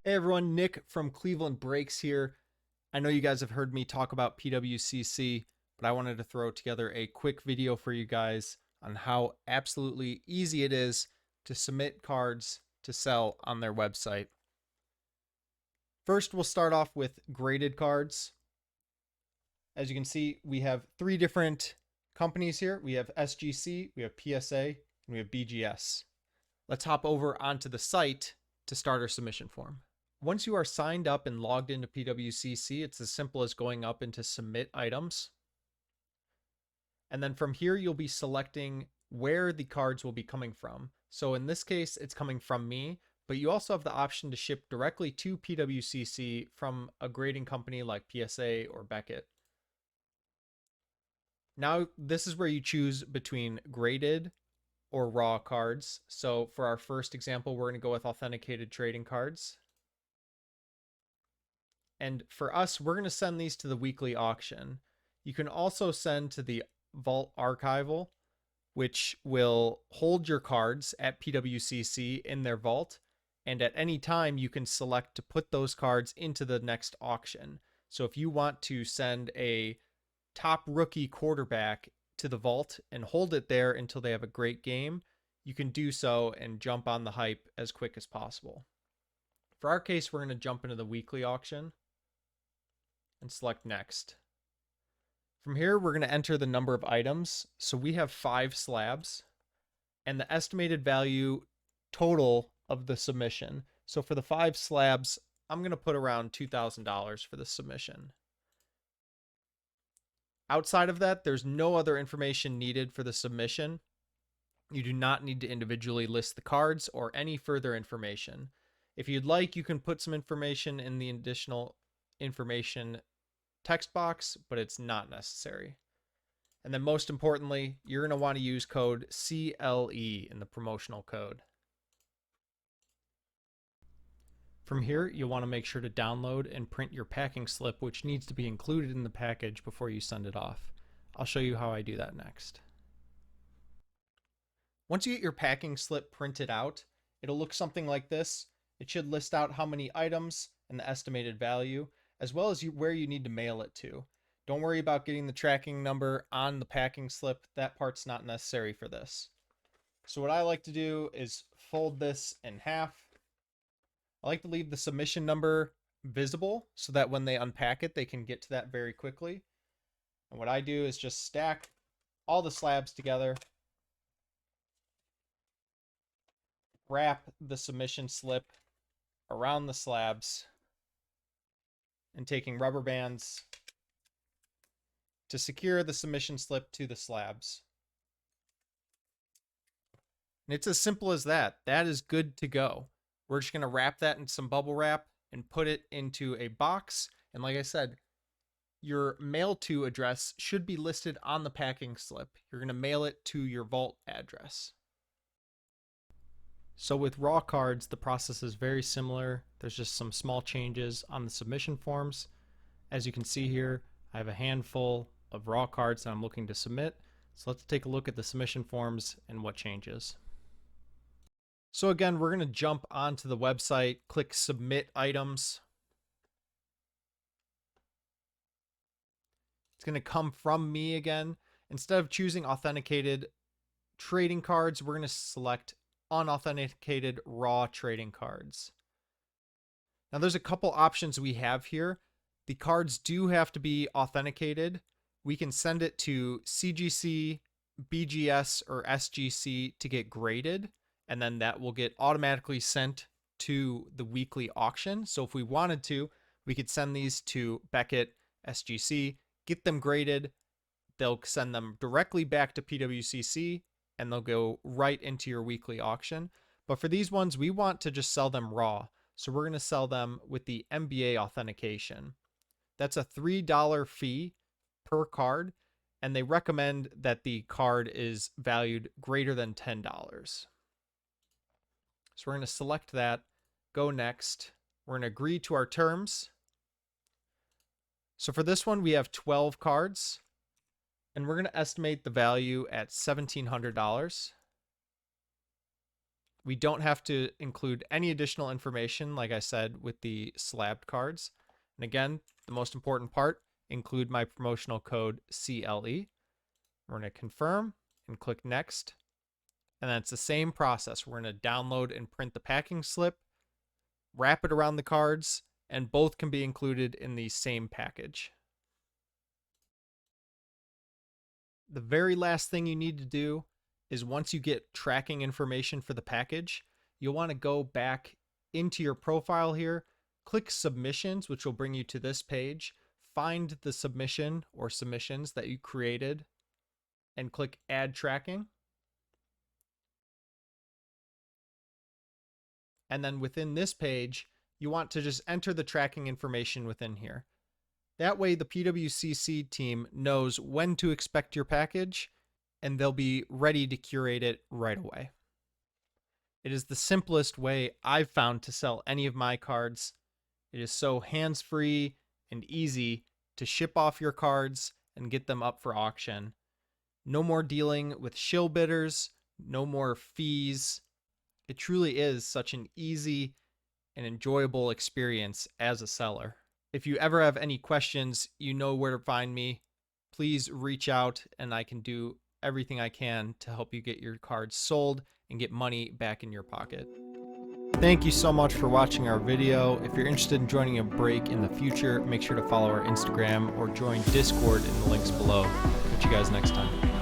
Hey everyone, Nick from Cleveland Breaks here. I know you guys have heard me talk about Pwcc, but I wanted to throw together a quick video for you guys on how absolutely easy it is to submit cards to sell on their website. First, we'll start off with graded cards. As you can see, we have three different companies here. We have SGC, we have PSA, and we have BGS. Let's hop over onto the site to start our submission form. Once you are signed up and logged into Pwcc, it's as simple as going up into submit items. And then from here, you'll be selecting where the cards will be coming from. So in this case, it's coming from me, but you also have the option to ship directly to Pwcc from a grading company like PSA or Beckett. Now, this is where you choose between graded or raw cards. So for our first example, we're going to go with authenticated trading cards. And for us, we're going to send these to the weekly auction. You can also send to the Vault Archival, which will hold your cards at Pwcc in their vault. And at any time, you can select to put those cards into the next auction. So if you want to send a top rookie quarterback to the vault and hold it there until they have a great game, you can do so and jump on the hype as quick as possible. For our case, we're going to jump into the weekly auction and select next. From here, we're going to enter the number of items. So we have 5 slabs and the estimated value total of the submission. So for the 5 slabs, I'm going to put around $2,000 for the submission. Outside of that, there's no other information needed for the submission. You do not need to individually list the cards or any further information. If you'd like, you can put some information in the additional information text box, but it's not necessary. And then most importantly, you're going to want to use code CLE in the promotional code. From here, you'll want to make sure to download and print your packing slip, which needs to be included in the package before you send it off. I'll show you how I do that next. Once you get your packing slip printed out, it'll look something like this. It should list out how many items and the estimated value, as well as where you need to mail it to. Don't worry about getting the tracking number on the packing slip. That part's not necessary for this. So what I like to do is fold this in half. I like to leave the submission number visible so that when they unpack it, they can get to that very quickly. And what I do is just stack all the slabs together, wrap the submission slip around the slabs, and taking rubber bands to secure the submission slip to the slabs. And it's as simple as that. That is good to go. We're just going to wrap that in some bubble wrap and put it into a box. And like I said, your mail to address should be listed on the packing slip. You're going to mail it to your vault address. So with raw cards, the process is very similar. There's just some small changes on the submission forms. As you can see here, I have a handful of raw cards that I'm looking to submit. So let's take a look at the submission forms and what changes. So again, we're going to jump onto the website, click submit items. It's going to come from me again. Instead of choosing authenticated trading cards, we're going to select unauthenticated raw trading cards. Now there's a couple options we have here. The cards do have to be authenticated. We can send it to CGC, BGS, or SGC to get graded, and then that will get automatically sent to the weekly auction. So if we wanted to, we could send these to Beckett, SGC, get them graded. They'll send them directly back to Pwcc, and they'll go right into your weekly auction. But for these ones, we want to just sell them raw. So we're going to sell them with the MBA authentication. That's a $3 fee per card, and they recommend that the card is valued greater than $10. So we're going to select that, go next. We're going to agree to our terms. So for this one, we have 12 cards. And we're going to estimate the value at $1,700. We don't have to include any additional information, like I said, with the slabbed cards. And again, the most important part, include my promotional code CLE. We're going to confirm and click next. And then it's the same process. We're going to download and print the packing slip, wrap it around the cards, and both can be included in the same package. The very last thing you need to do is once you get tracking information for the package, you'll want to go back into your profile here, click submissions, which will bring you to this page, find the submission or submissions that you created, and click add tracking. And then within this page, you want to just enter the tracking information within here. That way the Pwcc team knows when to expect your package, and they'll be ready to curate it right away. It is the simplest way I've found to sell any of my cards. It is so hands-free and easy to ship off your cards and get them up for auction. No more dealing with shill bidders, no more fees. It truly is such an easy and enjoyable experience as a seller. If you ever have any questions, you know where to find me. Please reach out and I can do everything I can to help you get your cards sold and get money back in your pocket. Thank you so much for watching our video. If you're interested in joining a break in the future, make sure to follow our Instagram or join Discord in the links below. Catch you guys next time.